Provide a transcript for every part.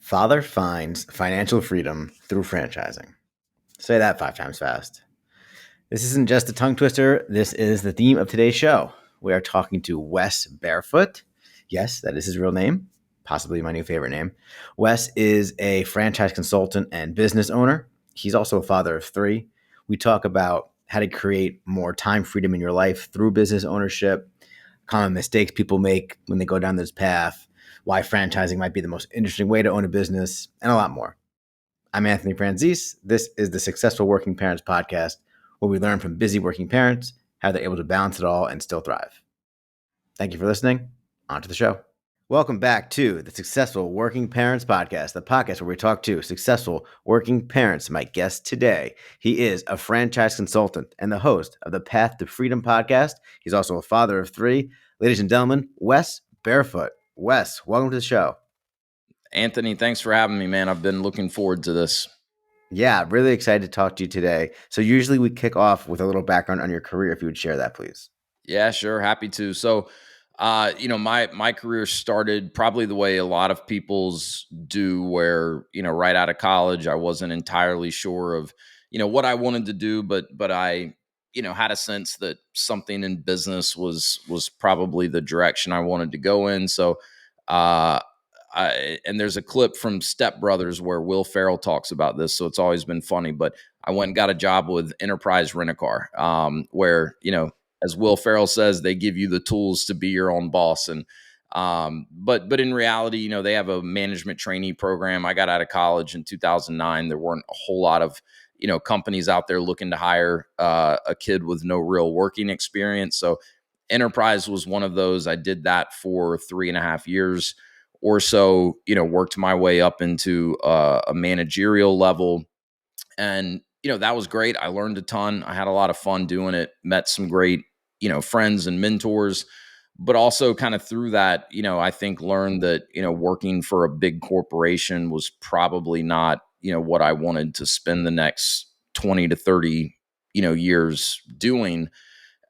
Father finds financial freedom through franchising. Say that 5 times fast. This isn't just a tongue twister. This is the theme of today's show. We are talking to Wes Barefoot. Yes, that is his real name, possibly my new favorite name. Wes is a franchise consultant and business owner. He's also a father of 3. We talk about how to create more time freedom in your life through business ownership, common mistakes people make when they go down this path, why franchising might be the most interesting way to own a business, and a lot more. I'm Anthony Franzese. This is the Successful Working Parents podcast, where we learn from busy working parents how they're able to balance it all and still thrive. Thank you for listening. On to the show. Welcome back to the Successful Working Parents podcast, the podcast where we talk to successful working parents. My guest today, he is a franchise consultant and the host of the Path to Freedom podcast. He's also a father of 3. Ladies and gentlemen, Wes Barefoot. Wes, welcome to the show. Anthony, thanks for having me, man. I've been looking forward to this. Yeah, really excited to talk to you today. So usually we kick off with a little background on your career, if you would share that, please. Yeah, sure. Happy to. So, my career started probably the way a lot of people's do, where, right out of college, I wasn't entirely sure of, what I wanted to do, but I, had a sense that something in business was probably the direction I wanted to go in. So, uh, and there's a clip from Step Brothers where Will Ferrell talks about this, so it's always been funny. But I went and got a job with Enterprise Rent-A-Car, where as Will Ferrell says, they give you the tools to be your own boss. And but in reality, they have a management trainee program. I got out of college in 2009. There weren't a whole lot of companies out there looking to hire a kid with no real working experience. So Enterprise was one of those. I did that for 3.5 years or so. Worked my way up into a managerial level, and that was great. I learned a ton. I had a lot of fun doing it. Met some great friends and mentors, but also kind of through that, I think learned that working for a big corporation was probably not what I wanted to spend the next 20 to 30 years doing.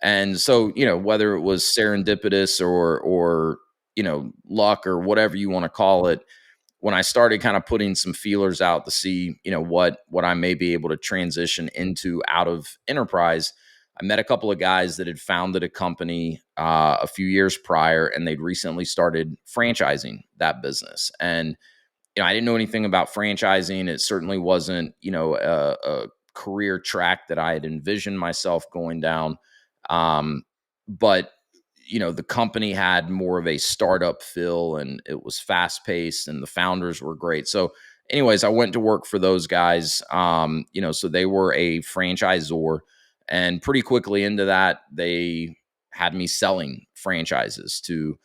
And so, whether it was serendipitous or luck or whatever you want to call it, when I started kind of putting some feelers out to see, what I may be able to transition into out of enterprise, I met a couple of guys that had founded a company a few years prior, and they'd recently started franchising that business. And I didn't know anything about franchising. It certainly wasn't, a career track that I had envisioned myself going down. But the company had more of a startup feel, and it was fast paced, and the founders were great. So anyways, I went to work for those guys. So they were a franchisor, and pretty quickly into that, they had me selling franchises to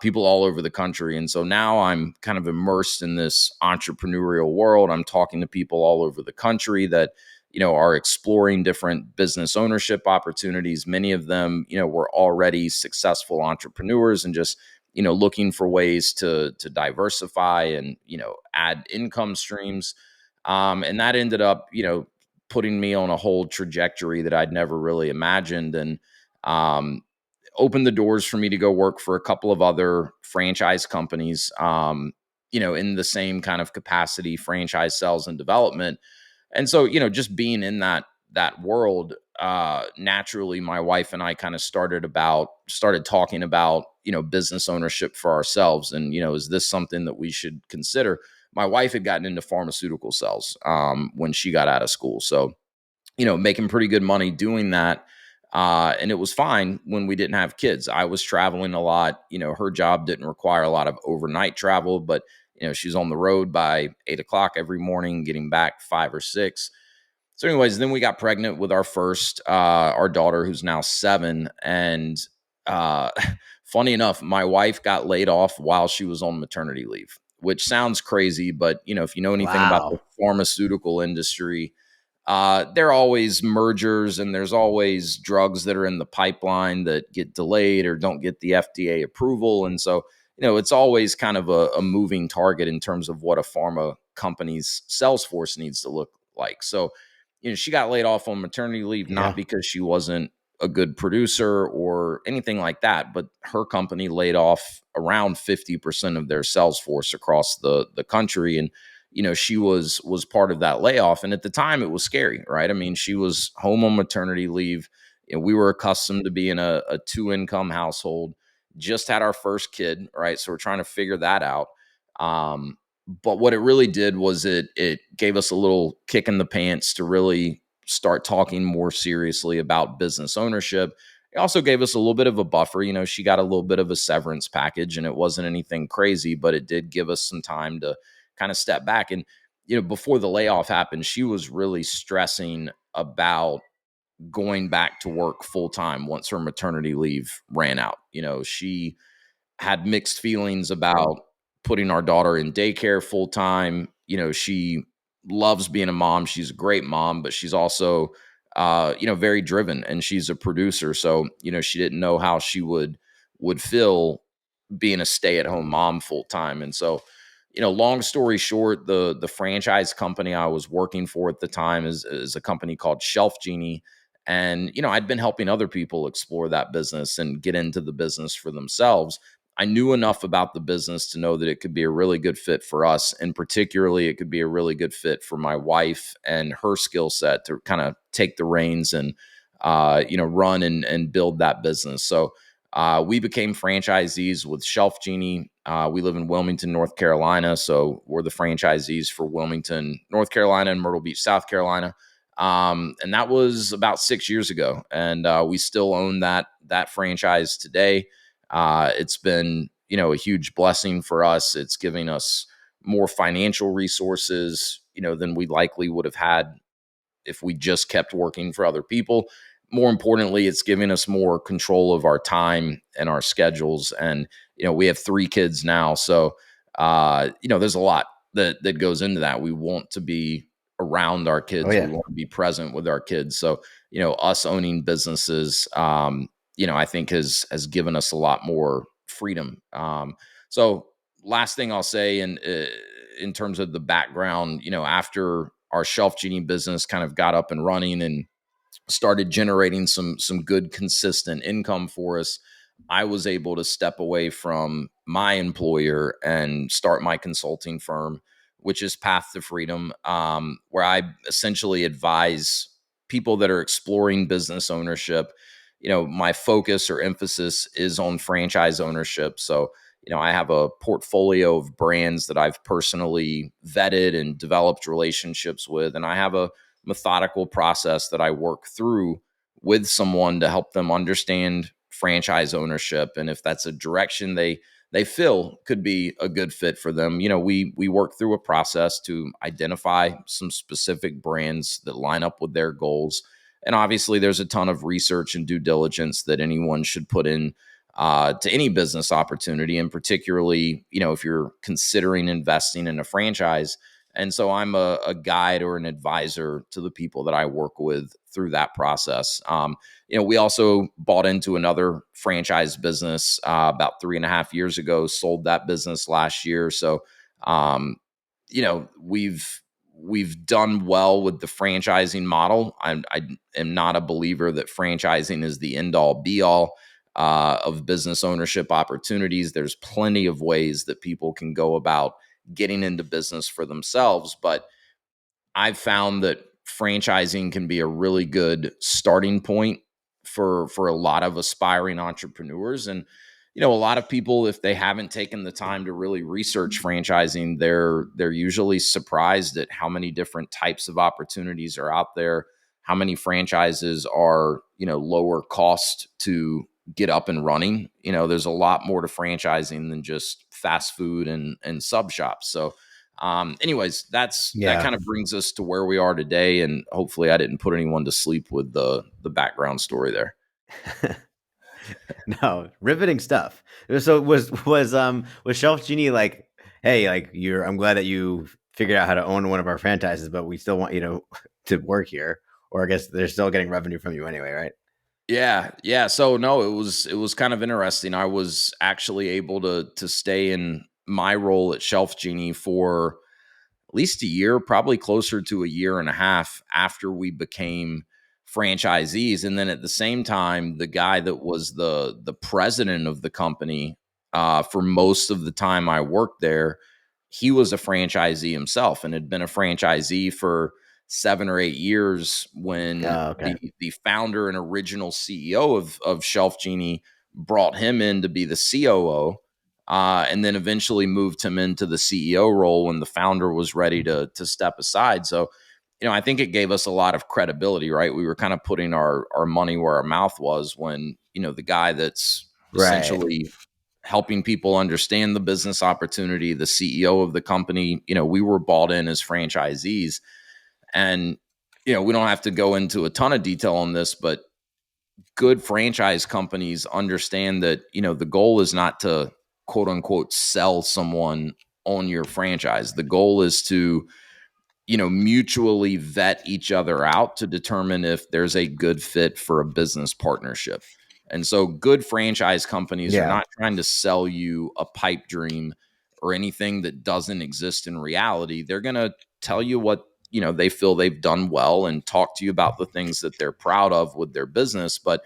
people all over the country. And so now I'm kind of immersed in this entrepreneurial world. I'm talking to people all over the country that are exploring different business ownership opportunities. Many of them, were already successful entrepreneurs and just, looking for ways to diversify and, add income streams. And that ended up, putting me on a whole trajectory that I'd never really imagined, and opened the doors for me to go work for a couple of other franchise companies, in the same kind of capacity, franchise sales and development. And so, just being in that world, naturally, my wife and I kind of started talking about, business ownership for ourselves. And, is this something that we should consider? My wife had gotten into pharmaceutical sales when she got out of school. So, making pretty good money doing that. And it was fine when we didn't have kids. I was traveling a lot. Her job didn't require a lot of overnight travel, but she's on the road by 8 o'clock every morning, getting back 5 or 6. So anyways, then we got pregnant with our first, our daughter, who's now 7. And uh, funny enough, my wife got laid off while she was on maternity leave, which sounds crazy. But, if you know anything about the Wow. pharmaceutical industry, there are always mergers, and there's always drugs that are in the pipeline that get delayed or don't get the FDA approval. And so, it's always kind of a moving target in terms of what a pharma company's sales force needs to look like. So, she got laid off on maternity leave, not Yeah. because she wasn't a good producer or anything like that, but her company laid off around 50% of their sales force across the country. And she was part of that layoff, and at the time it was scary, right? I mean, she was home on maternity leave. We were accustomed to being a two-income household, just had our first kid, right? So we're trying to figure that out. But what it really did was it gave us a little kick in the pants to really start talking more seriously about business ownership. It also gave us a little bit of a buffer. She got a little bit of a severance package, and it wasn't anything crazy, but it did give us some time to kind of step back. And before the layoff happened, she was really stressing about going back to work full time once her maternity leave ran out. She had mixed feelings about putting our daughter in daycare full time. She loves being a mom. She's a great mom, but she's also, very driven, and she's a producer. So, she didn't know how she would feel being a stay at home mom full time. And so, long story short, the franchise company I was working for at the time is a company called Shelf Genie. And, I'd been helping other people explore that business and get into the business for themselves. I knew enough about the business to know that it could be a really good fit for us. And particularly, it could be a really good fit for my wife and her skill set to kind of take the reins and, run and build that business. So we became franchisees with Shelf Genie. We live in Wilmington, North Carolina. So we're the franchisees for Wilmington, North Carolina, and Myrtle Beach, South Carolina. And that was about 6 years ago. And we still own that franchise today. It's been, a huge blessing for us. It's giving us more financial resources, than we likely would have had if we just kept working for other people. More importantly, it's giving us more control of our time and our schedules. And, we have 3 kids now. So, there's a lot that goes into that. We want to be around our Oh kids. We yeah. want to be present with our kids. So, us owning businesses, I think has given us a lot more freedom. So last thing I'll say, in terms of the background, after our Shelf Genie business kind of got up and running and started generating some good consistent income for us, I was able to step away from my employer and start my consulting firm, which is Path to Freedom, where I essentially advise people that are exploring business ownership. My focus or emphasis is on franchise ownership. So, I have a portfolio of brands that I've personally vetted and developed relationships with, and I have a methodical process that I work through with someone to help them understand franchise ownership, and if that's a direction they feel could be a good fit for them. We work through a process to identify some specific brands that line up with their goals. And obviously there's a ton of research and due diligence that anyone should put in to any business opportunity, and particularly, if you're considering investing in a franchise. And so I'm a guide or an advisor to the people that I work with through that process. We also bought into another franchise business about 3.5 years ago, sold that business last year. So, we've done well with the franchising model. I am not a believer that franchising is the end all be all of business ownership opportunities. There's plenty of ways that people can go about getting into business for themselves, but I've found that franchising can be a really good starting point for a lot of aspiring entrepreneurs. And a lot of people, if they haven't taken the time to really research franchising, they're usually surprised at how many different types of opportunities are out there, how many franchises are, lower cost to get up and running. There's a lot more to franchising than just fast food and sub shops. So anyways, that Yeah. kind of brings us to where we are today, and hopefully I didn't put anyone to sleep with the background story there. No, riveting stuff. So was Shelf Genie like, hey, like I'm glad that you figured out how to own one of our franchises, but we still want you to work here. Or I guess they're still getting revenue from you anyway, right? Yeah. So no, it was kind of interesting. I was actually able to stay in my role at Shelf Genie for at least a year, probably closer to a year and a half after we became franchisees. And then at the same time, the guy that was the president of the company, for most of the time I worked there, he was a franchisee himself and had been a franchisee for 7 or 8 years when Oh, okay. the founder and original CEO of Shelf Genie brought him in to be the COO, and then eventually moved him into the CEO role when the founder was ready to step aside. So, I think it gave us a lot of credibility, right? We were kind of putting our money where our mouth was when, the guy that's Right. essentially helping people understand the business opportunity, the CEO of the company, we were bought in as franchisees. And, we don't have to go into a ton of detail on this, but good franchise companies understand that, the goal is not to quote unquote sell someone on your franchise. The goal is to, mutually vet each other out to determine if there's a good fit for a business partnership. And so good franchise companies are Yeah. not trying to sell you a pipe dream or anything that doesn't exist in reality. They're going to tell you what, they feel they've done well and talk to you about the things that they're proud of with their business, but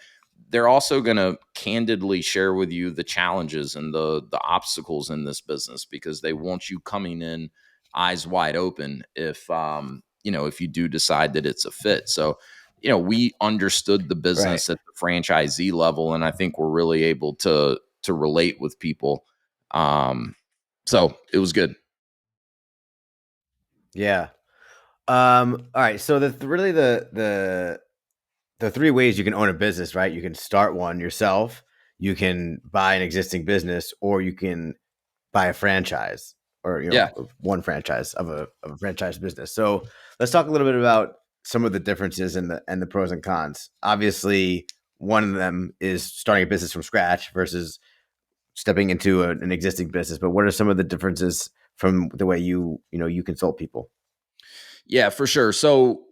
they're also going to candidly share with you the challenges and the obstacles in this business because they want you coming in eyes wide open if you do decide that it's a fit. So, we understood the Right. business at the franchisee level, and I think we're really able to relate with people. So it was good. Yeah. All right. So really the three ways you can own a business, right? You can start one yourself, you can buy an existing business, or you can buy a franchise, or Yeah. one franchise of a franchise business. So let's talk a little bit about some of the differences and the pros and cons. Obviously, one of them is starting a business from scratch versus stepping into an existing business. But what are some of the differences from the way you consult people? Yeah, for sure. So,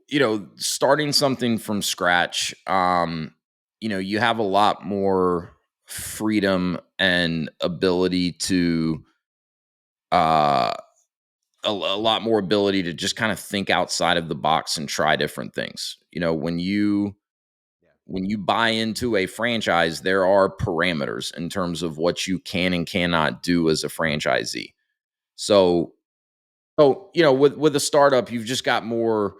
starting something from scratch, you have a lot more freedom and ability to uh a lot more ability to just kind of think outside of the box and try different things. When you buy into a franchise, there are parameters in terms of what you can and cannot do as a franchisee. So, with a startup, you've just got more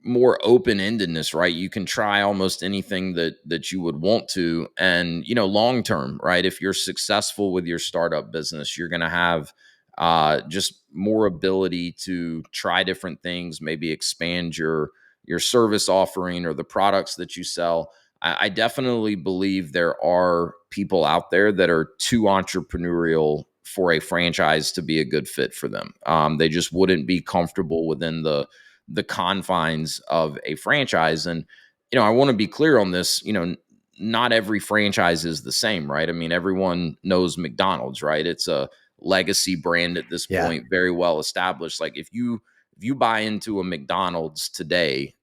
open-endedness, right? You can try almost anything that you would want to. And, long term, right? If you're successful with your startup business, you're going to have just more ability to try different things, maybe expand your service offering or the products that you sell. I definitely believe there are people out there that are too entrepreneurial for a franchise to be a good fit for them. They just wouldn't be comfortable within the confines of a franchise. And, I want to be clear on this, not every franchise is the same, right? I mean, everyone knows McDonald's, right? It's a legacy brand at this Yeah. point, very well established. Like if you buy into a McDonald's today,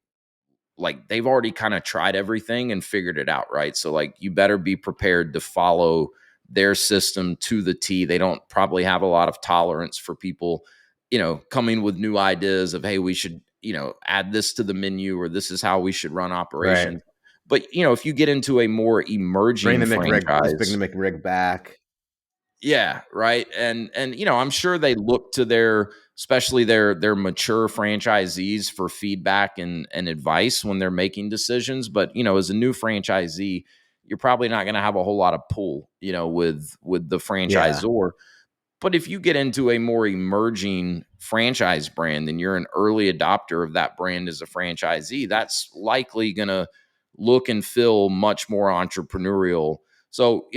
like they've already kind of tried everything and figured it out, right? So like you better be prepared to follow their system to the T. They don't probably have a lot of tolerance for people, coming with new ideas of, hey, we should, add this to the menu or this is how we should run Right. operations. But, if you get into a more Bring emerging the McRig. Let's bring franchise, the McRig back. yeah, right. And I'm sure they look to especially their mature franchisees for feedback and advice when they're making decisions. But, as a new franchisee, you're probably not going to have a whole lot of pull, with the Yeah. franchisor. But if you get into a more emerging franchise brand and you're an early adopter of that brand as a franchisee, that's likely going to look and feel much more entrepreneurial. So,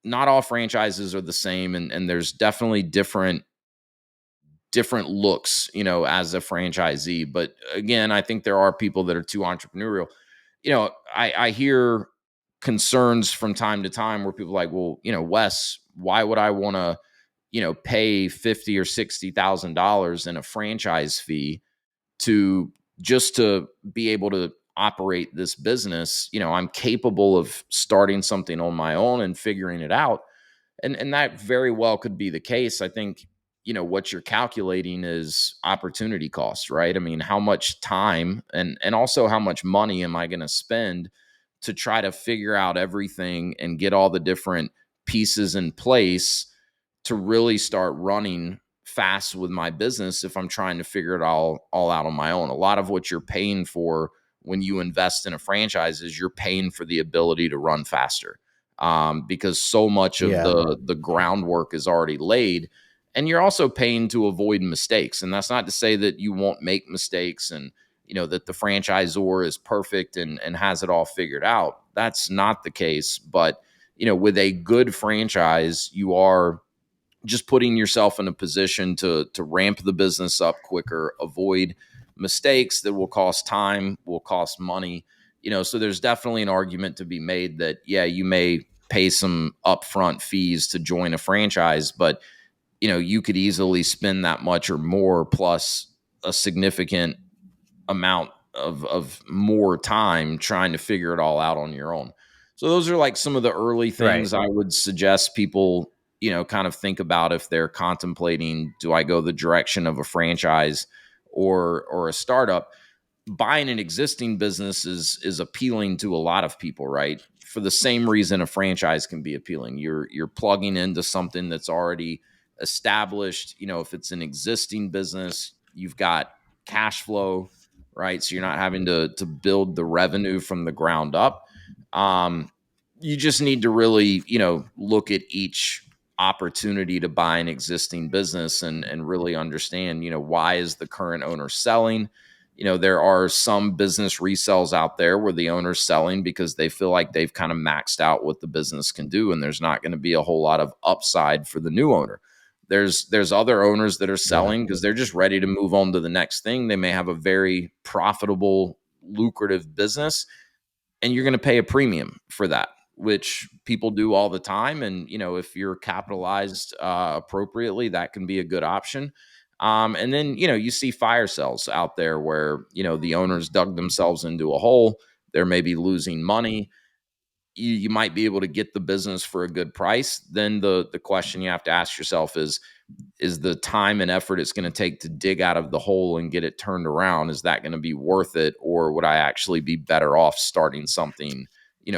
not all franchises are the same, and there's definitely different looks, as a franchisee. But again, I think there are people that are too entrepreneurial. I hear concerns from time to time where people are like, well, Wes, why would I want to, pay 50 or $60,000 in a franchise fee to just to be able to operate this business? I'm capable of starting something on my own and figuring it out. And that very well could be the case. I think, what you're calculating is opportunity cost, right? I mean, how much time and also how much money am I going to spend to try to figure out everything and get all the different pieces in place to really start running fast with my business if I'm trying to figure it all out on my own. A lot of what you're paying for when you invest in a franchise is you're paying for the ability to run faster, because so much of Yeah. the groundwork is already laid, and you're also paying to avoid mistakes. And that's not to say that you won't make mistakes and that the franchisor is perfect and has it all figured out. That's not the case. But with a good franchise, you are just putting yourself in a position to ramp the business up quicker, avoid mistakes that will cost time, will cost money. So there's definitely an argument to be made that, yeah, you may pay some upfront fees to join a franchise, but you could easily spend that much or more plus a significant amount of more time trying to figure it all out on your own. So those are like some of the early Right. things I would suggest people, kind of think about if they're contemplating, do I go the direction of a franchise or a startup? Buying an existing business is appealing to a lot of people, right? For the same reason a franchise can be appealing. You're plugging into something that's already established. If it's an existing business, you've got cash flow, right? So you're not having to build the revenue from the ground up. Um, you just need to really, look at each opportunity to buy an existing business and really understand, why is the current owner selling? There are some business resells out there where the owner's selling because they feel like they've kind of maxed out what the business can do, and there's not going to be a whole lot of upside for the new owner. There's other owners that are Yeah. selling because they're just ready to move on to the next thing. They may have a very profitable, lucrative business, and you're going to pay a premium for that, which people do all the time. And if you're capitalized appropriately, that can be a good option. And then you see fire sales out there where the owners dug themselves into a hole. They're maybe losing money. You might be able to get the business for a good price. Then the question you have to ask yourself is the time and effort it's going to take to dig out of the hole and get it turned around, is that going to be worth it? Or would I actually be better off starting something,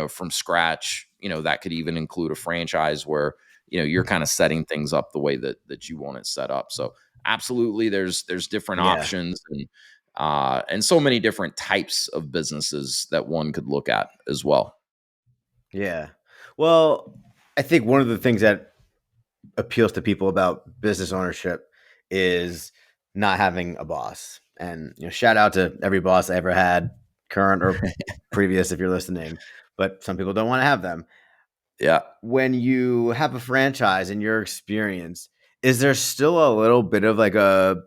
from scratch? That could even include a franchise where, you're kind of setting things up the way that you want it set up. So absolutely there's different Yeah. options and so many different types of businesses that one could look at as well. Yeah. Well, I think one of the things that appeals to people about business ownership is not having a boss. And shout out to every boss I ever had, current or previous, if you're listening. But some people don't want to have them. Yeah. When you have a franchise, in your experience, is there still a little bit of like a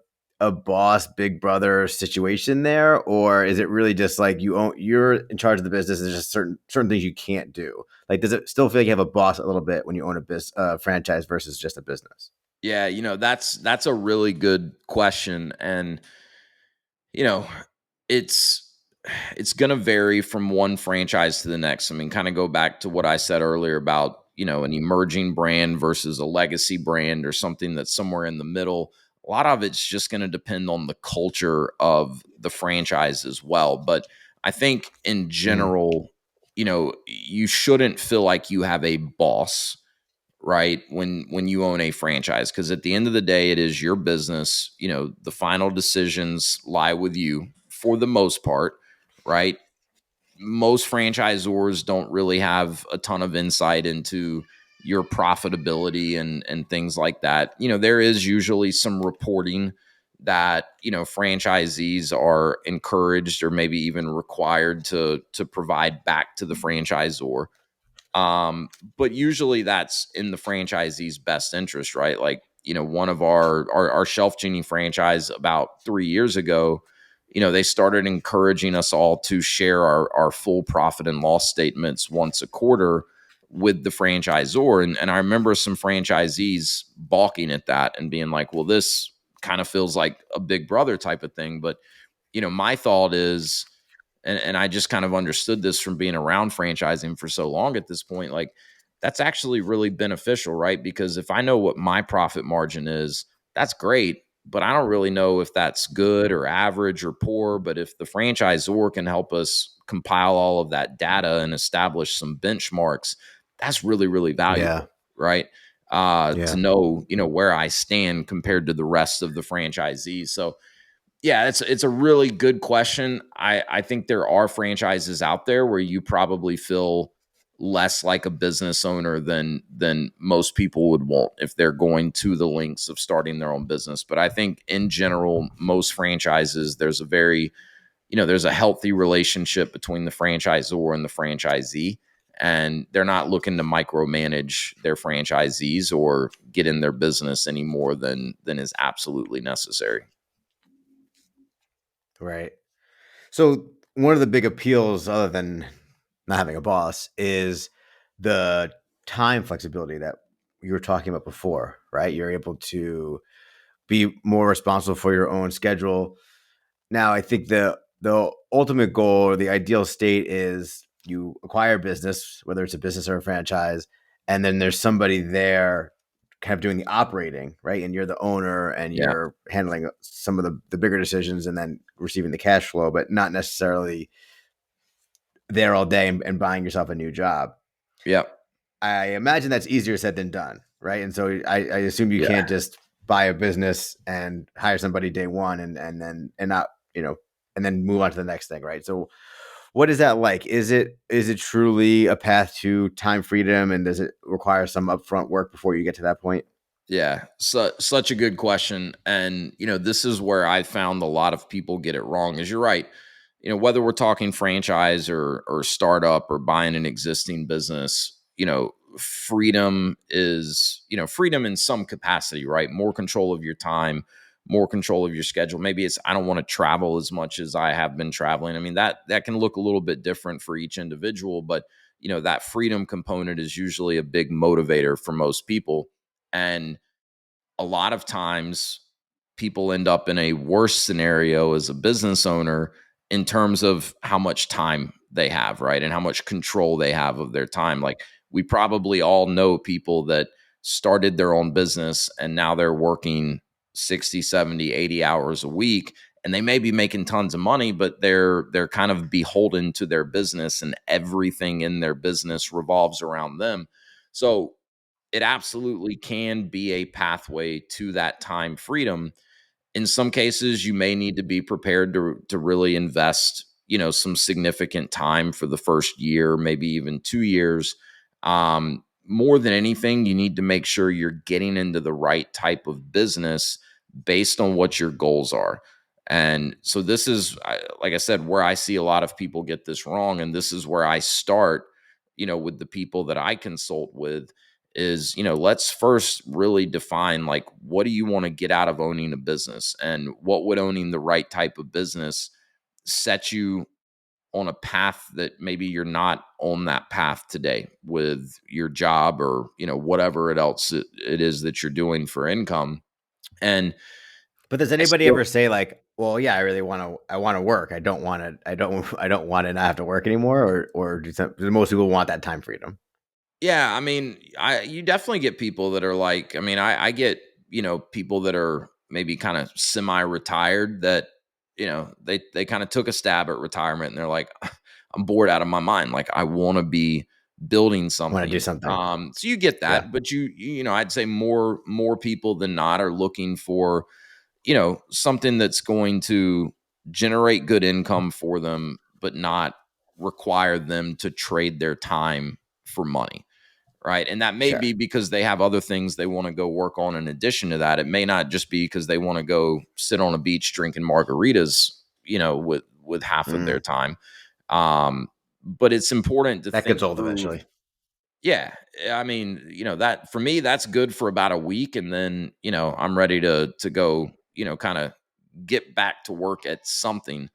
boss big brother situation there, or is it really just like you're in charge of the business? There's just certain things you can't do. Like, does it still feel like you have a boss a little bit when you own a franchise versus just a business? Yeah, that's a really good question. And you know, it's it's going to vary from one franchise to the next. I mean, kind of go back to what I said earlier about, an emerging brand versus a legacy brand or something that's somewhere in the middle. A lot of it's just going to depend on the culture of the franchise as well. But I think in Mm, general, you shouldn't feel like you have a boss, right, when you own a franchise, because at the end of the day it is your business. The final decisions lie with you for the most part, right? Most franchisors don't really have a ton of insight into your profitability and things like that. There is usually some reporting that franchisees are encouraged or maybe even required to provide back to the franchisor. But usually that's in the franchisee's best interest, right? Like, one of our Shelf Genie franchise about 3 years ago, they started encouraging us all to share our full profit and loss statements once a quarter with the franchisor. And I remember some franchisees balking at that and being like, well, this kind of feels like a big brother type of thing. But, my thought is, and I just kind of understood this from being around franchising for so long at this point, like, that's actually really beneficial, right? Because if I know what my profit margin is, that's great, but I don't really know if that's good or average or poor. But if the franchisor can help us compile all of that data and establish some benchmarks, that's really, really Yeah. valuable, right? To Yeah. know, where I stand compared to the rest of the franchisees. So yeah, it's a really good question. I think there are franchises out there where you probably feel less like a business owner than most people would want if they're going to the lengths of starting their own business. But I think in general, most franchises, there's a healthy relationship between the franchisor and the franchisee, and they're not looking to micromanage their franchisees or get in their business any more than is absolutely necessary. Right. So one of the big appeals, other than not having a boss, is the time flexibility that you were talking about before, right? You're able to be more responsible for your own schedule. Now, I think the ultimate goal or the ideal state is you acquire a business, whether it's a business or a franchise, and then there's somebody there kind of doing the operating, right? And you're the owner and Yeah. you're handling some of the bigger decisions and then receiving the cash flow, but not necessarily there all day and buying yourself a new job. Yeah. I imagine that's easier said than done, right? And so I assume you Yeah. can't just buy a business and hire somebody day one and not, and then move on to the next thing, right? So what is that like? Is it truly a path to time freedom, and does it require some upfront work before you get to that point? Yeah, such a good question, and this is where I found a lot of people get it wrong. Is you're right. Whether we're talking franchise or startup or buying an existing business, freedom is freedom in some capacity, right? More control of your time, more control of your schedule. Maybe it's I don't want to travel as much as I have been traveling. I mean that can look a little bit different for each individual, but that freedom component is usually a big motivator for most people. And a lot of times people end up in a worse scenario as a business owner in terms of how much time they have, right? And how much control they have of their time. Like we probably all know people that started their own business and now they're working 60, 70, 80 hours a week, and they may be making tons of money, but they're kind of beholden to their business and everything in their business revolves around them. So it absolutely can be a pathway to that time freedom. In some cases, you may need to be prepared to really invest, some significant time for the first year, maybe even 2 years. More than anything, you need to make sure you're getting into the right type of business based on what your goals are. And so this is, like I said, where I see a lot of people get this wrong, and this is where I start, with the people that I consult with is let's first really define like what do you want to get out of owning a business, and what would owning the right type of business set you on a path that maybe you're not on that path today with your job or whatever it is that you're doing for income. And But does I anybody still ever say like, "Well, yeah, I want to work. I don't want to not have to work anymore," or do most people want that time freedom? Yeah, I mean, I you definitely get people that are like, I mean, I get, people that are maybe kind of semi-retired that, they kind of took a stab at retirement and they're like, I'm bored out of my mind. Like I want to be building Want to do something. something? So you get Yeah, that, but I'd say more people than not are looking for, something that's going to generate good income for them, but not require them to trade their time for money, right? And that may sure. be because they have other things they want to go work on in addition to that. It may not just be because they want to go sit on a beach drinking margaritas, with half of their Mm, time. But it's important to that gets think old through. eventually. Yeah, I mean, that for me, that's good for about a week, and then I'm ready to go, kind of get back to work at something.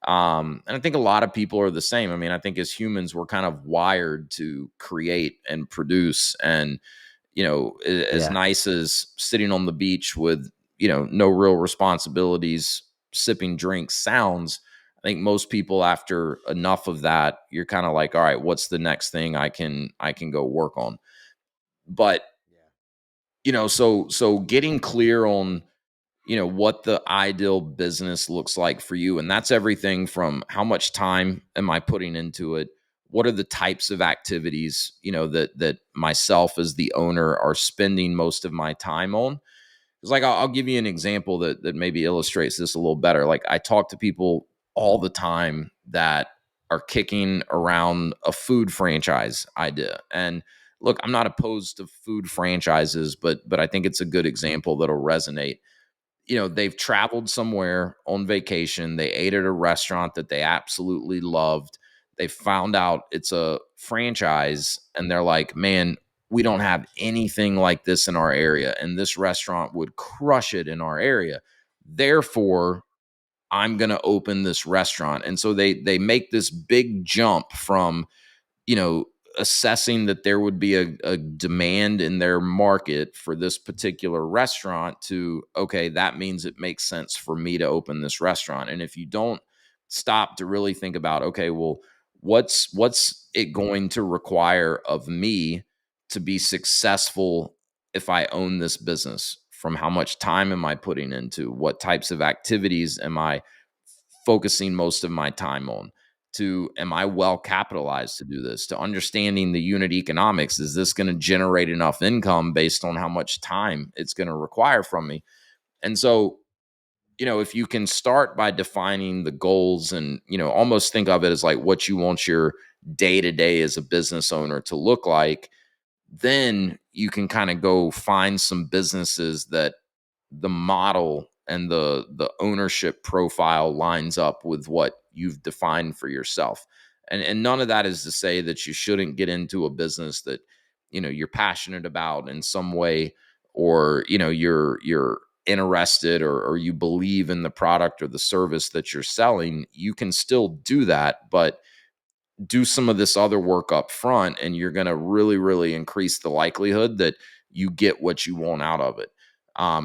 And I think a lot of people are the same. I mean, I think as humans, we're kind of wired to create and produce. And, as Yeah, nice as sitting on the beach with, no real responsibilities, sipping drinks sounds, I think most people after enough of that, you're kind of like, all right, what's the next thing I can go work on? But yeah, So getting clear on, what the ideal business looks like for you. And that's everything from how much time am I putting into it? What are the types of activities, that myself as the owner are spending most of my time on? It's like I'll give you an example that maybe illustrates this a little better. Like I talk to people all the time that are kicking around a food franchise idea. And look, I'm not opposed to food franchises, but I think it's a good example that'll resonate. They've traveled somewhere on vacation. They ate at a restaurant that they absolutely loved. They found out it's a franchise and they're like, man, we don't have anything like this in our area. And this restaurant would crush it in our area. Therefore, I'm going to open this restaurant. And so they make this big jump from, you know, assessing that there would be a demand in their market for this particular restaurant to, okay, that means it makes sense for me to open this restaurant. And if you don't stop to really think about, okay, well, what's it going to require of me to be successful if I own this business? From how much time am I putting into? What types of activities am I focusing most of my time on? To am I well capitalized to do this? To understanding the unit economics, is this going to generate enough income based on how much time it's going to require from me? And so, if you can start by defining the goals and, almost think of it as like what you want your day to day as a business owner to look like, then you can kind of go find some businesses that the model and the ownership profile lines up with what you've defined for yourself. And none of that is to say that you shouldn't get into a business that you're passionate about in some way, or you're interested, or you believe in the product or the service that you're selling. You can still do that, but do some of this other work up front, and you're going to really, really increase the likelihood that you get what you want out of it.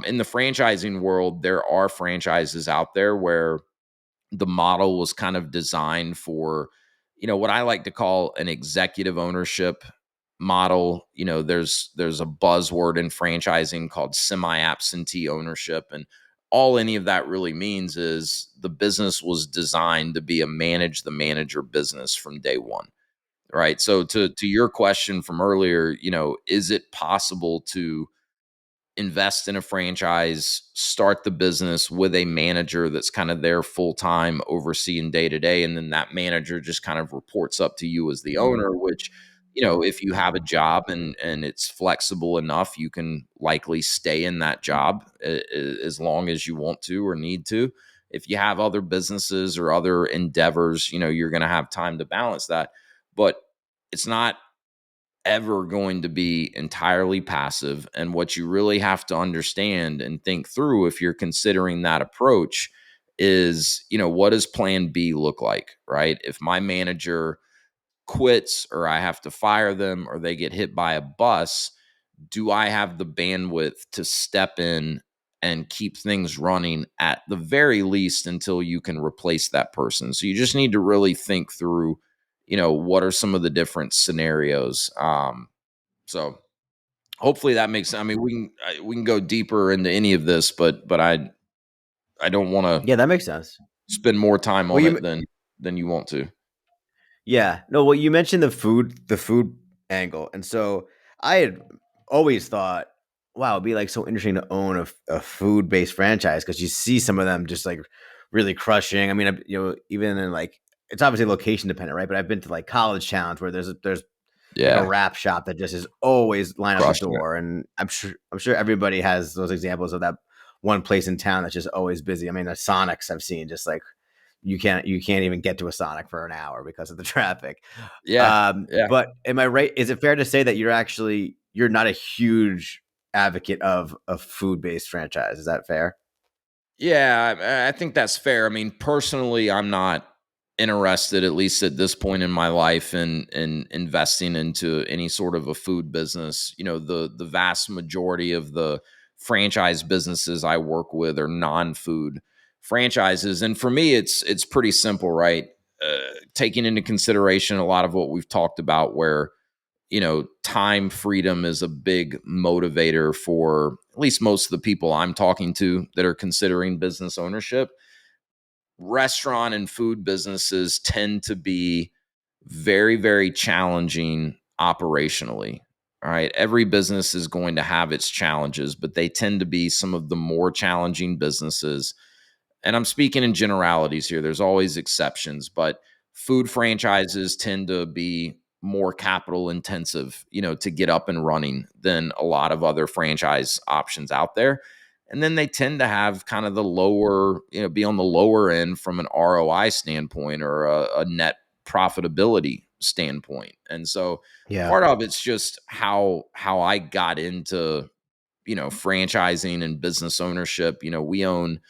In the franchising world, there are franchises out there where the model was kind of designed for, what I like to call an executive ownership model. There's a buzzword in franchising called semi-absentee ownership, and all any of that really means is the business was designed to be a manage the manager business from day one. Right. So to your question from earlier, is it possible to invest in a franchise, start the business with a manager that's kind of there full time, overseeing day to day, and then that manager just kind of reports up to you as the owner? Which, if you have a job and it's flexible enough, you can likely stay in that job as long as you want to or need to. If you have other businesses or other endeavors, you're going to have time to balance that. But it's not ever going to be entirely passive. And what you really have to understand and think through, if you're considering that approach, is, what does plan B look like, right? If my manager quits, or I have to fire them, or they get hit by a bus, do I have the bandwidth to step in and keep things running at the very least until you can replace that person? So you just need to really think through, what are some of the different scenarios. So hopefully that makes sense. I mean, we can go deeper into any of this, but I don't want to Yeah, that makes sense. spend more time Well, on it than you want to. yeah, no, well, you mentioned the food angle, and so I had always thought, wow, it'd be like so interesting to own a food based franchise because you see some of them just like really crushing. I mean, even in like it's obviously location dependent, right? But I've been to like college towns where there's like a Yeah, wrap shop that just is always line out the crushing it. door, and I'm sure everybody has those examples of that one place in town that's just always busy. I mean, the Sonics I've seen just like you can't even get to a Sonic for an hour because of the traffic. Yeah, yeah. But am I right? Is it fair to say that you're not a huge advocate of a food based franchise? Is that fair? Yeah, I think that's fair. I mean, personally, I'm not interested, at least at this point in my life, in investing into any sort of a food business. The vast majority of the franchise businesses I work with are non-food franchises, and for me, it's pretty simple, right? Taking into consideration a lot of what we've talked about, where time freedom is a big motivator for at least most of the people I'm talking to that are considering business ownership. Restaurant and food businesses tend to be very, very challenging operationally. All right. Every business is going to have its challenges, but they tend to be some of the more challenging businesses. And I'm speaking in generalities here. There's always exceptions, but food franchises tend to be more capital intensive, to get up and running than a lot of other franchise options out there. And then they tend to have kind of the lower, be on the lower end from an ROI standpoint or a net profitability standpoint. And so Yeah. part of it's just how I got into, franchising and business ownership. We own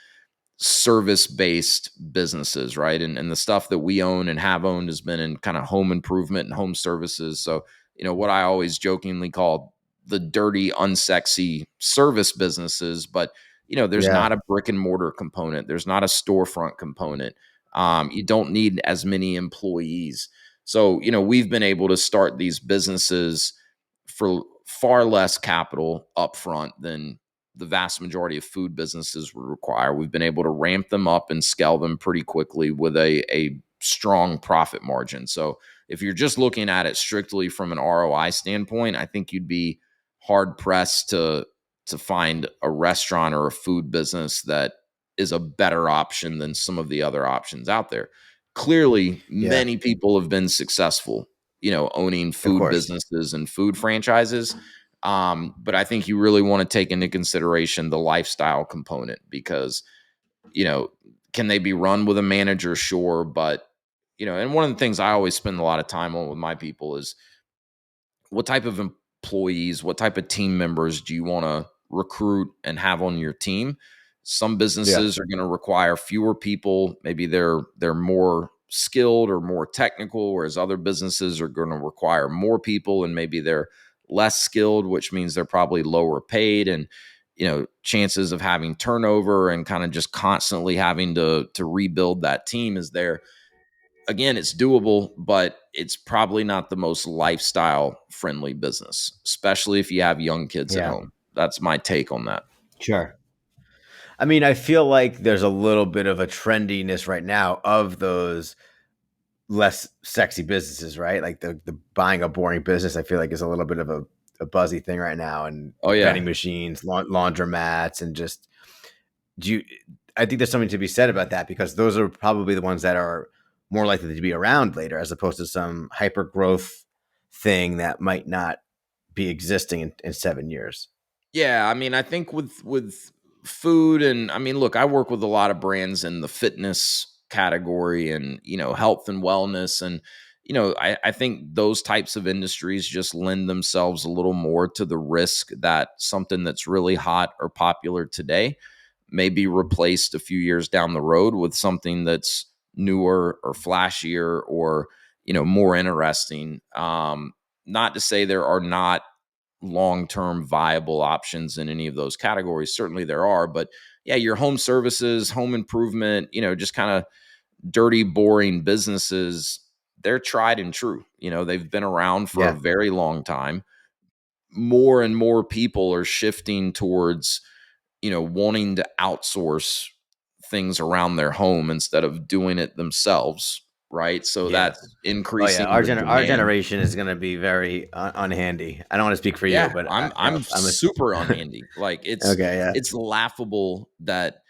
service-based businesses, right? And the stuff that we own and have owned has been in kind of home improvement and home services. So, what I always jokingly call the dirty, unsexy service businesses, but there's Yeah. not a brick and mortar component. There's not a storefront component. You don't need as many employees. So, we've been able to start these businesses for far less capital upfront than the vast majority of food businesses would require. We've been able to ramp them up and scale them pretty quickly with a strong profit margin. So if you're just looking at it strictly from an ROI standpoint, I think you'd be hard pressed to find a restaurant or a food business that is a better option than some of the other options out there. Clearly, Yeah. many people have been successful, owning Of food course. businesses and food franchises. But I think you really want to take into consideration the lifestyle component because, you know, can they be run with a manager? Sure. But, and one of the things I always spend a lot of time on with my people is what type of employees, what type of team members do you want to recruit and have on your team? Some Yeah. businesses are going to require fewer people. Maybe they're more skilled or more technical, whereas other businesses are going to require more people and maybe they're less skilled, which means they're probably lower paid and chances of having turnover and kind of just constantly having to rebuild that team is there. Again, it's doable, but it's probably not the most lifestyle friendly business, especially if you have young kids at Yeah. home. That's my take on that. Sure. I mean, I feel like there's a little bit of a trendiness right now of those less sexy businesses, right? Like the buying a boring business, I feel like is a little bit of a buzzy thing right now, and Oh yeah. vending machines, laundromats, and just do you. I think there's something to be said about that because those are probably the ones that are more likely to be around later, as opposed to some hyper growth thing that might not be existing in 7 years. Yeah, I mean, I think with food and I mean, look, I work with a lot of brands in the fitness category and, health and wellness and I think those types of industries just lend themselves a little more to the risk that something that's really hot or popular today may be replaced a few years down the road with something that's newer or flashier or, more interesting. Not to say there are not long-term viable options in any of those categories. Certainly there are, but yeah, your home services, home improvement, just kind of dirty, boring businesses, they're tried and true. They've been around for a Yeah. very long time. More and more people are shifting towards, wanting to outsource things around their home instead of doing it themselves. Right. So Yeah. that's Oh yeah, increasing the our demand. generation is going to be very unhandy. I don't want to speak for you, Yeah, but I'm I'm a super unhandy. Like okay. Yeah. it's laughable that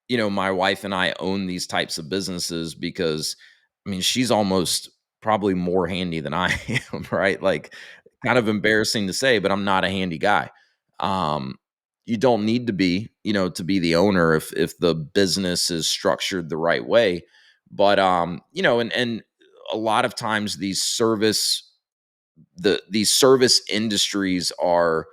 my wife and I own these types of businesses because I mean she's almost probably more handy than I am, right? Like kind of embarrassing to say, but I'm not a handy guy. Um you don't need to be, to be the owner if the business is structured the right way. But and a lot of times these service industries are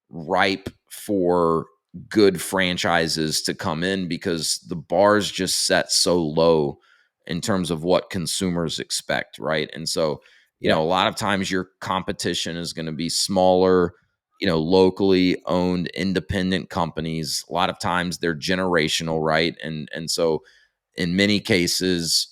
ripe for good franchises to come in because the bar's just set so low in terms of what consumers expect, right? And so, a Yeah. lot of times your competition is going to be smaller, locally owned independent companies. A lot of times they're generational, right? And so in many cases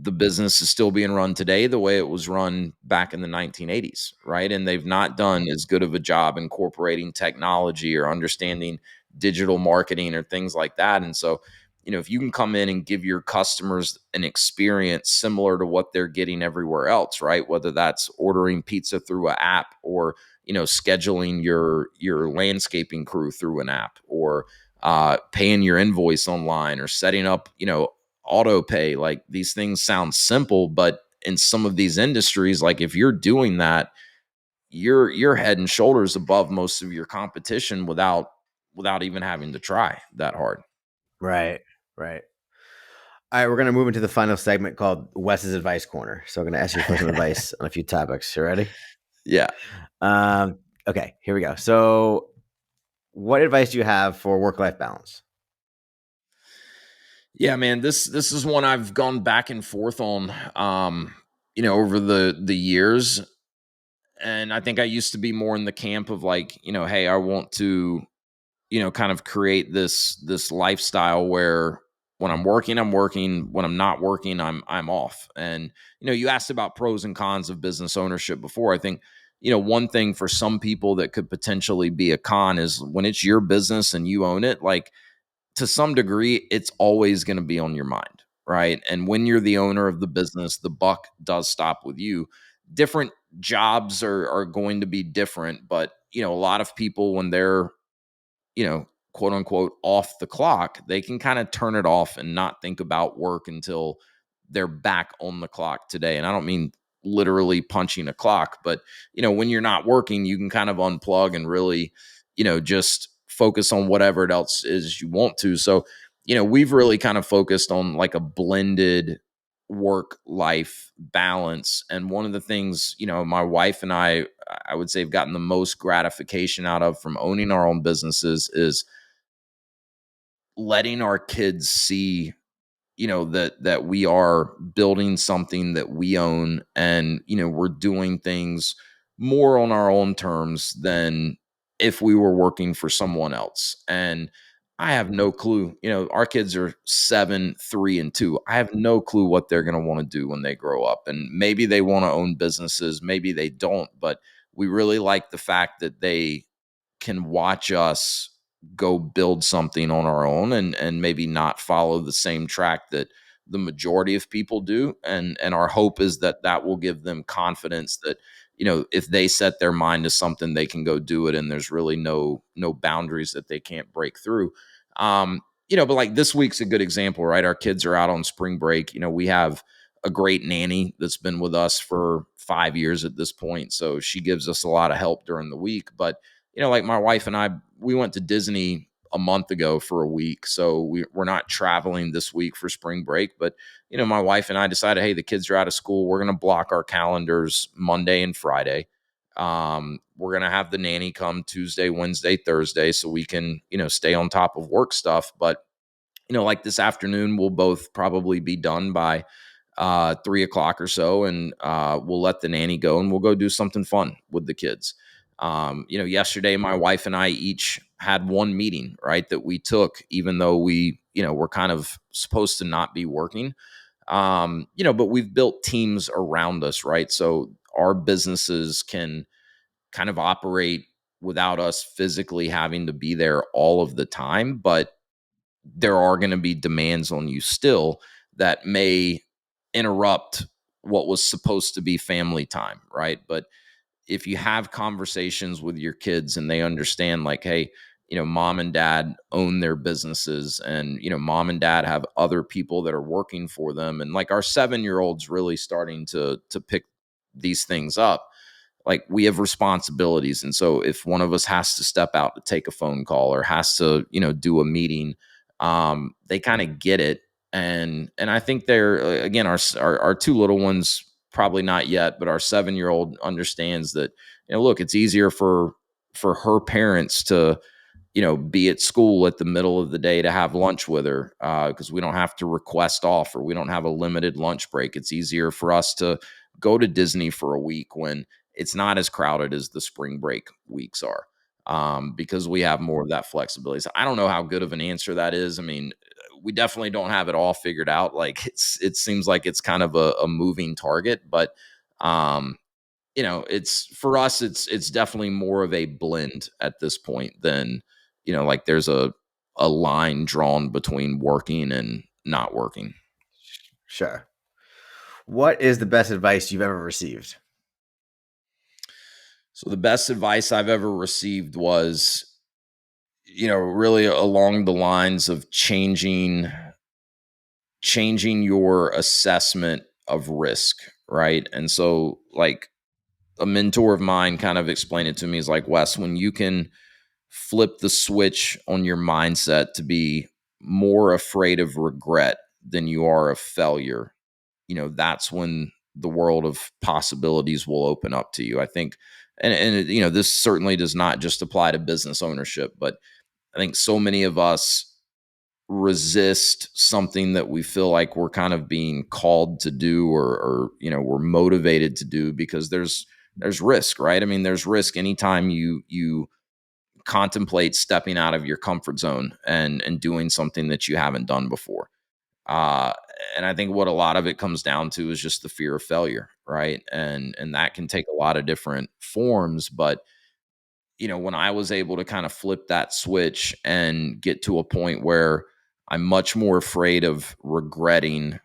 the business is still being run today the way it was run back in the 1980s, right? And they've not done as good of a job incorporating technology or understanding digital marketing or things like that. And so, if you can come in and give your customers an experience similar to what they're getting everywhere else, right? Whether that's ordering pizza through an app, or scheduling your landscaping crew through an app, or paying your invoice online, or setting up auto pay. Like, these things sound simple, but in some of these industries, like, if you're doing that, you're head and shoulders above most of your competition without even having to try that hard. Right. Right. All right, we're going to move into the final segment called Wes's Advice Corner. So I'm going to ask you for some advice on a few topics. You ready? Yeah. Okay, here we go. So, what advice do you have for work-life balance? Yeah, man, this is one I've gone back and forth on over the years. And I think I used to be more in the camp of like, hey, I want to, kind of create this lifestyle where when I'm working, when I'm not working, I'm off. And you asked about pros and cons of business ownership before. I think one thing for some people that could potentially be a con is when it's your business and you own it, like, to some degree, it's always going to be on your mind, right? And when you're the owner of the business, the buck does stop with you. Different jobs are going to be different, but a lot of people, when they're quote unquote off the clock, they can kind of turn it off and not think about work until they're back on the clock today. And I don't mean literally punching a clock, but when you're not working, you can kind of unplug and really, just focus on whatever else is you want to. So, we've really kind of focused on like a blended work life balance. And one of the things, my wife and I would say have gotten the most gratification out of from owning our own businesses is letting our kids see that we are building something that we own, and we're doing things more on our own terms than if we were working for someone else. And I have no clue. Our kids are 7, 3, and 2. I have no clue what they're going to want to do when they grow up, and maybe they want to own businesses, maybe they don't, but we really like the fact that they can watch us go build something on our own, and maybe not follow the same track that the majority of people do. And our hope is that that will give them confidence that if they set their mind to something, they can go do it, and there's really no boundaries that they can't break through. But like, this week's a good example, right? Our kids are out on spring break. We have a great nanny that's been with us for 5 years at this point, so she gives us a lot of help during the week. But like, my wife and I, we went to Disney a month ago for a week. So we're not traveling this week for spring break. But, my wife and I decided, hey, the kids are out of school. We're going to block our calendars Monday and Friday. We're going to have the nanny come Tuesday, Wednesday, Thursday, so we can, stay on top of work stuff. But, like, this afternoon, we'll both probably be done by 3 o'clock or so, and we'll let the nanny go and we'll go do something fun with the kids. Yesterday, my wife and I each had one meeting, right, that we took, even though we, were kind of supposed to not be working. But we've built teams around us, right? So our businesses can kind of operate without us physically having to be there all of the time. But there are going to be demands on you still that may interrupt what was supposed to be family time, right? But if you have conversations with your kids and they understand, like, hey, mom and dad own their businesses, and mom and dad have other people that are working for them, and like, our 7-year-old's really starting to pick these things up. Like, we have responsibilities, and so if one of us has to step out to take a phone call or has to do a meeting, they kind of get it. And I think they're, again, our two little ones probably not yet, but our 7-year-old understands that, look, it's easier for her parents to be at school at the middle of the day to have lunch with her, because we don't have to request off, or we don't have a limited lunch break. It's easier for us to go to Disney for a week when it's not as crowded as the spring break weeks are, because we have more of that flexibility. So I don't know how good of an answer that is. I mean, we definitely don't have it all figured out. Like it seems like it's kind of a moving target, but um, it's for us, it's definitely more of a blend at this point than, like there's a line drawn between working and not working. Sure. What is the best advice you've ever received? So the best advice I've ever received was, really along the lines of changing your assessment of risk, right? And so like a mentor of mine kind of explained it to me is like, Wes, when you can flip the switch on your mindset to be more afraid of regret than you are of failure, that's when the world of possibilities will open up to you. I think, and this certainly does not just apply to business ownership, but I think so many of us resist something that we feel like we're kind of being called to do, or we're motivated to do, because there's risk, right? I mean, there's risk anytime you contemplate stepping out of your comfort zone and doing something that you haven't done before. Uh, and I think what a lot of it comes down to is just the fear of failure, right? And that can take a lot of different forms, but when I was able to kind of flip that switch and get to a point where I'm much more afraid of regretting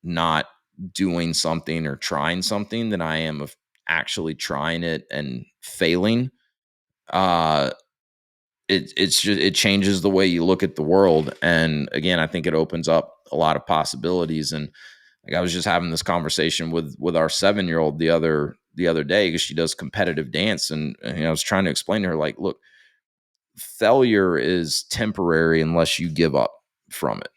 not doing something or trying something than I am of actually trying it and failing, uh, it changes the way you look at the world. And again, I think it opens up a lot of possibilities. And like I was just having this conversation with our 7-year-old the other day, because she does competitive dance, and I was trying to explain to her, like, look, failure is temporary unless you give up from it.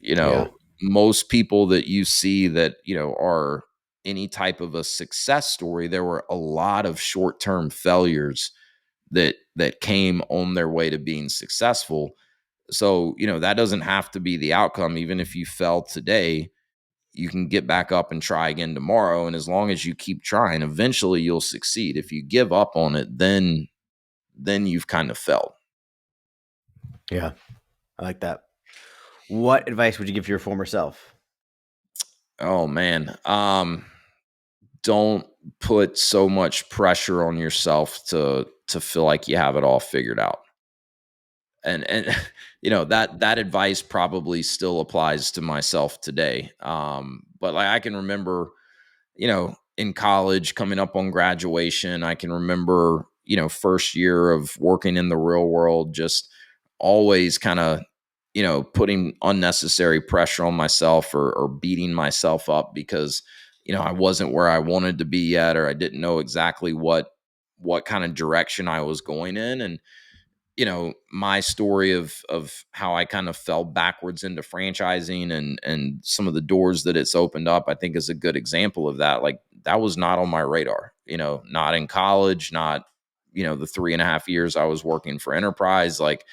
You Yeah. know, most people that you see that, are any type of a success story, there were a lot of short-term failures that came on their way to being successful. So, that doesn't have to be the outcome. Even if you fell today, you can get back up and try again tomorrow. And as long as you keep trying, eventually you'll succeed. If you give up on it, then you've kind of failed. Yeah. I like that. What advice would you give to your former self? Oh man. Don't put so much pressure on yourself to feel like you have it all figured out. And that advice probably still applies to myself today. But like I can remember, in college, coming up on graduation, I can remember, first year of working in the real world, just always kind of, putting unnecessary pressure on myself, or beating myself up because, I wasn't where I wanted to be yet, or I didn't know exactly what kind of direction I was going in. And my story of how I kind of fell backwards into franchising, and some of the doors that it's opened up, I think is a good example of that. Like that was not on my radar, not in college, not, the 3.5 years I was working for enterprise, like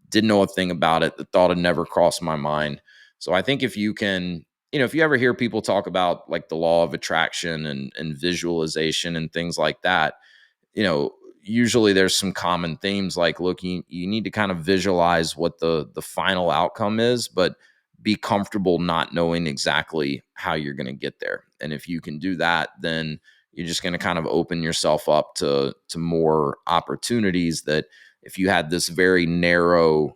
didn't know a thing about it. The thought had never crossed my mind. So I think if you can, if you ever hear people talk about like the law of attraction and visualization and things like that, you know, usually there's some common themes, like, look, you need to kind of visualize what the final outcome is, but be comfortable not knowing exactly how you're going to get there. And if you can do that, then you're just going to kind of open yourself up to more opportunities that if you had this very narrow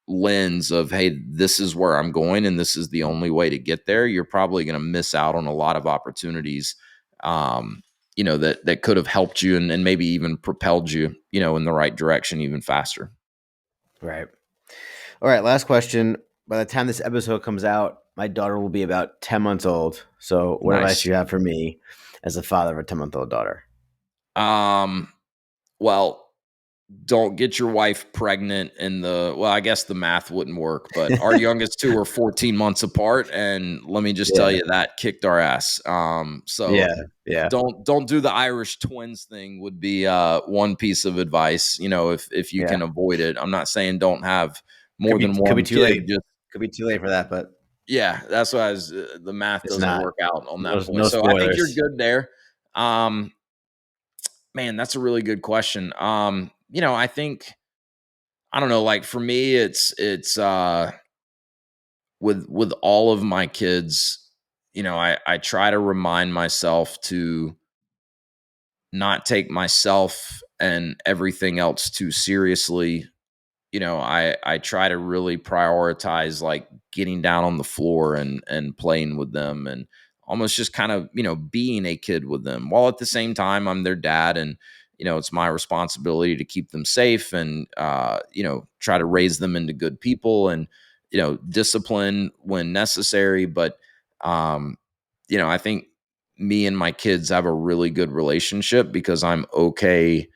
lens of, hey, this is where I'm going and this is the only way to get there, you're probably going to miss out on a lot of opportunities, that could have helped you and maybe even propelled you, in the right direction even faster. Right. All right. Last question. By the time this episode comes out, my daughter will be about 10 months old. So, what advice Nice. do you have for me as a father of a 10-month-old daughter? Um, well, don't get your wife pregnant well, I guess the math wouldn't work, but our youngest two are 14 months apart. And let me just tell Yeah. you, that kicked our ass. So Yeah. Yeah. don't do the Irish twins thing would be one piece of advice, if you Yeah. can avoid it. I'm not saying don't have Could more be than could be one too late. kid. Just, Could be too late for that, but yeah, that's why the math it's doesn't not. work out on No, that point. no So I think you're spoilers. good there. Um, Man, that's a really good question. I think, I don't know, like for me, it's with all of my kids, I try to remind myself to not take myself and everything else too seriously. I try to really prioritize like getting down on the floor and playing with them, and almost just kind of, being a kid with them, while at the same time I'm their dad, and it's my responsibility to keep them safe, and try to raise them into good people, and discipline when necessary. But um I think me and my kids have a really good relationship because I'm okay,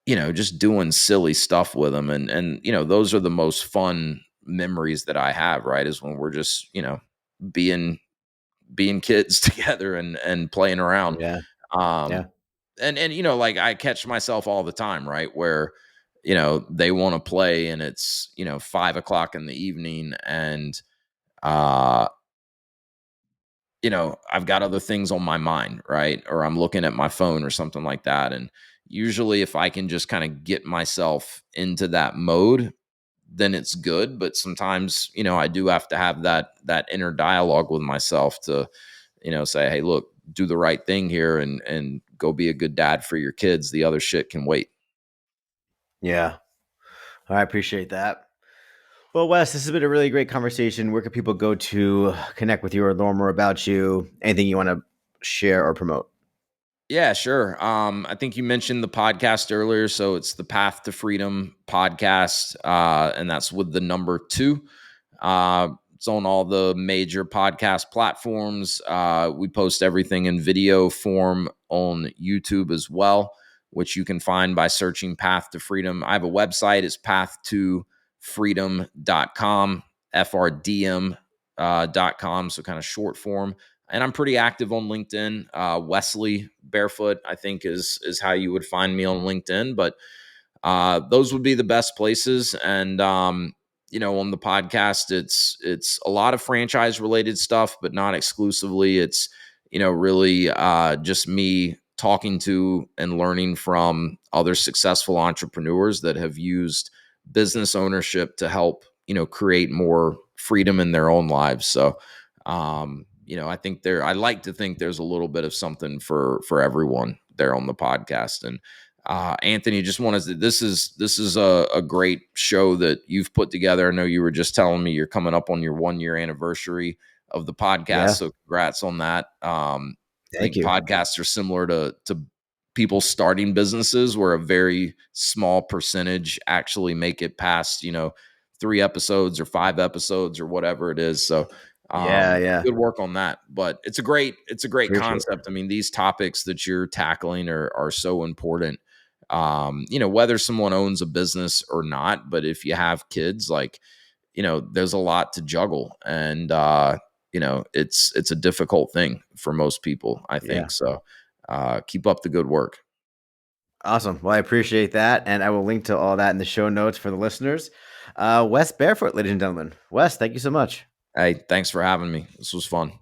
just doing silly stuff with them. And those are the most fun memories that I have, right? Is when we're just, being being kids together and playing around. Yeah. Um Yeah. and like I catch myself all the time, right? Where, they want to play and it's, 5 o'clock in the evening, and uh I've got other things on my mind, right? Or I'm looking at my phone or something like that. And usually, if I can just kind of get myself into that mode, then it's good. But sometimes, I do have to have that inner dialogue with myself to, say, hey, look, do the right thing here, and go be a good dad for your kids. The other shit can wait. Yeah. I appreciate that. Well, Wes, this has been a really great conversation. Where can people go to connect with you or learn more about you? Anything you want to share or promote? Yeah, sure. I think you mentioned the podcast earlier, so it's the Path to Freedom podcast, and that's with the number 2. It's on all the major podcast platforms. We post everything in video form on YouTube as well, which you can find by searching Path to Freedom. I have a website. It's pathtofreedom.com, FRDM .com, so kind of short form. And I'm pretty active on LinkedIn. Wesley Barefoot, I think, is how you would find me on LinkedIn. But those would be the best places. And on the podcast, it's a lot of franchise related stuff, but not exclusively. It's really just me talking to and learning from other successful entrepreneurs that have used business ownership to help create more freedom in their own lives. So I think I like to think there's a little bit of something for everyone there on the podcast. And Anthony, just wanted to, this is a great show that you've put together. I know you were just telling me you're coming up on your 1 year anniversary of the podcast, Yeah. so congrats on that. I Thank think you. podcasts are similar to people starting businesses, where a very small percentage actually make it past 3 episodes or 5 episodes or whatever it is. So Yeah. Yeah. good work on that. But it's a great Appreciate it. concept. I mean, these topics that you're tackling are so important. Whether someone owns a business or not, but if you have kids, like, there's a lot to juggle, and it's a difficult thing for most people, I Yeah. think. So keep up the good work. Awesome. Well, I appreciate that. And I will link to all that in the show notes for the listeners. Wes Barefoot, ladies and gentlemen. Wes, thank you so much. Hey, thanks for having me. This was fun.